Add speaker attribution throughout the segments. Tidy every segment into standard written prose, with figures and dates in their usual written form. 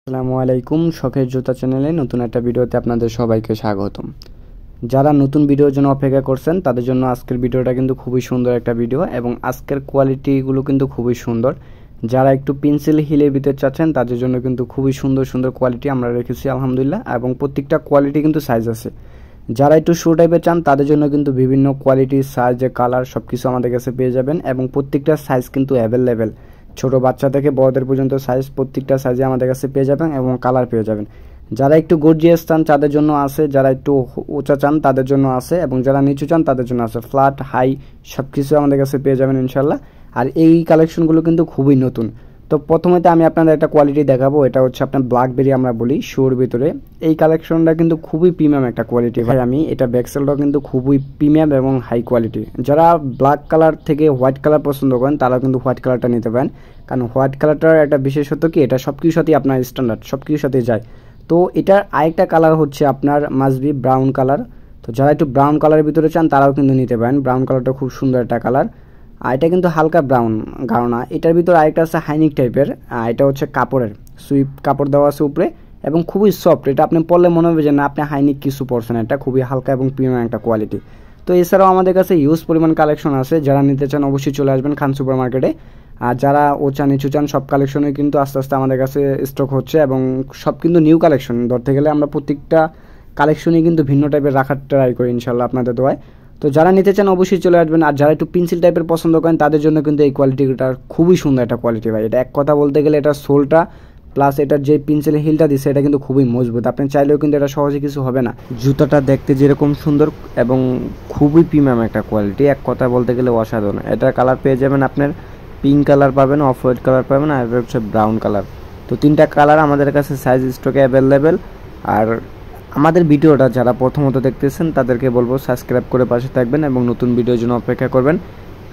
Speaker 1: আসসালামু আলাইকুম, শখের জুতা চ্যানেলে নতুন একটা ভিডিওতে আপনাদের সবাইকে স্বাগতম। যারা নতুন ভিডিওর জন্য অপেক্ষা করছেন তাদের জন্য আজকের ভিডিওটা কিন্তু খুবই সুন্দর একটা ভিডিও এবং আজকের কোয়ালিটিগুলো কিন্তু খুবই সুন্দর। যারা একটু পেন্সিল হিলের ভিতরে চাচ্ছেন তাদের জন্য কিন্তু খুবই সুন্দর সুন্দর কোয়ালিটি আমরা রেখেছি আলহামদুলিল্লাহ, এবং প্রত্যেকটা কোয়ালিটি কিন্তু সাইজ আছে। যারা একটু শু টাইপের চান তাদের জন্য কিন্তু বিভিন্ন কোয়ালিটির সাইজ, কালার সব কিছু আমাদের কাছে পেয়ে যাবেন এবং প্রত্যেকটা সাইজ কিন্তু অ্যাভেলেবেল। ছোট বাচ্চা থেকে বড়দের পর্যন্ত সাইজ প্রত্যেকটা সাইজে আমাদের কাছে পেয়ে যাবেন এবং কালার পেয়ে যাবেন। যারা একটু গর্জিয়াস চান তাদের জন্য আছে, যারা একটু উঁচা চান তাদের জন্য আছে, এবং যারা নিচু চান তাদের জন্য আছে। ফ্ল্যাট, হাই সব কিছু আমাদের কাছে পেয়ে যাবেন ইনশাল্লাহ। আর এই কালেকশনগুলো কিন্তু খুবই নতুন। তো প্রথমেতে আমি আপনাদের একটা কোয়ালিটি দেখাবো, এটা হচ্ছে আপনার ব্ল্যাকবেরি আমরা বলি শুর ভিতরে। এই কালেকশনটা কিন্তু খুবই প্রিমিয়াম একটা কোয়ালিটি ভাই। আমি এটা ব্যাকসেলটাও কিন্তু খুবই প্রিমিয়াম এবং হাই কোয়ালিটি। যারা ব্ল্যাক কালার থেকে হোয়াইট কালার পছন্দ করেন তারা কিন্তু হোয়াইট কালারটা নিতে পারেন, কারণ হোয়াইট কালারটার একটা বিশেষত্ব কি, এটা সব কিছুর সাথেই আপনার স্ট্যান্ডার্ড, সব কিছুর সাথেই যায়। তো এটার আরেকটা কালার হচ্ছে আপনার মাসবি ব্রাউন কালার। তো যারা একটু ব্রাউন কালারের ভিতরে চান তারাও কিন্তু নিতে পারেন। ব্রাউন কালারটা খুব সুন্দর একটা কালার। আর এটা কিন্তু হালকা ব্রাউন গাঢ়। এটার ভিতরে আরেকটা আছে হাইনিক টাইপের, এটা হচ্ছে কাপড়ের সুইপ কাপড় দেওয়া আছে উপরে এবং খুবই সফট। এটা আপনি পরলে মনে হবে যে না আপনি হাইনিক কিছু পরছেন। এটা খুবই হালকা এবং প্রিমিয়াম একটা কোয়ালিটি। তো এছাড়াও আমাদের কাছে ইউজ পরিমাণ কালেকশন আছে, যারা নিতে চান অবশ্যই চলে আসবেন খান সুপার মার্কেটে। আর যারা ওচা নিচু চান সব কালেকশনই কিন্তু আস্তে আস্তে আমাদের কাছে স্টক হচ্ছে এবং সব কিন্তু নিউ কালেকশন। ধরতে গেলে আমরা প্রত্যেকটা কালেকশনই কিন্তু ভিন্ন টাইপের রাখার ট্রাই করি ইনশাল্লাহ আপনাদের দোয়ায়। তো যারা নিতে চান অবশ্যই চলে আসবেন। আর যারা একটু পেন্সিল টাইপের পছন্দ করেন তাদের জন্য কিন্তু এই কোয়ালিটিটা খুবই সুন্দর একটা কোয়ালিটি ভাই। এটা এক কথা বলতে গেলে এটা সোলটা প্লাস এটার যে পেন্সিল হিলটা দিচ্ছে এটা কিন্তু খুবই মজবুত। আপনি চাইলেও কিন্তু এটা সহজে কিছু হবে না। জুতাটা দেখতে যেরকম সুন্দর এবং খুবই প্রিমিয়াম একটা কোয়ালিটি, এক কথা বলতে গেলে অসাধারণ। এটার কালার পেয়ে যাবেন আপনার পিঙ্ক কালার পাবেন, অফ হোয়াইট কালার পাবেন, আর হচ্ছে ব্রাউন কালার। তো তিনটা কালার আমাদের কাছে সাইজ স্টকে অ্যাভেলেবেল। আর আমাদের ভিডিওটা যারা প্রথমত দেখতেছেন তাদেরকে বলবো সাবস্ক্রাইব করে পাশে থাকবেন এবং নতুন ভিডিওর জন্য অপেক্ষা করবেন।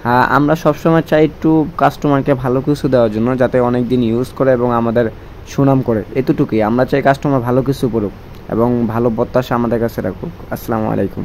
Speaker 1: হ্যাঁ, আমরা সবসময় চাই একটু কাস্টমারকে ভালো কিছু দেওয়ার জন্য, যাতে অনেক দিন ইউজ করে এবং আমাদের সুনাম করে। এতটুকুই আমরা চাই, কাস্টমার ভালো কিছু করুক এবং ভালো প্রত্যাশা আমাদের কাছে রাখুক। আসসালামু আলাইকুম।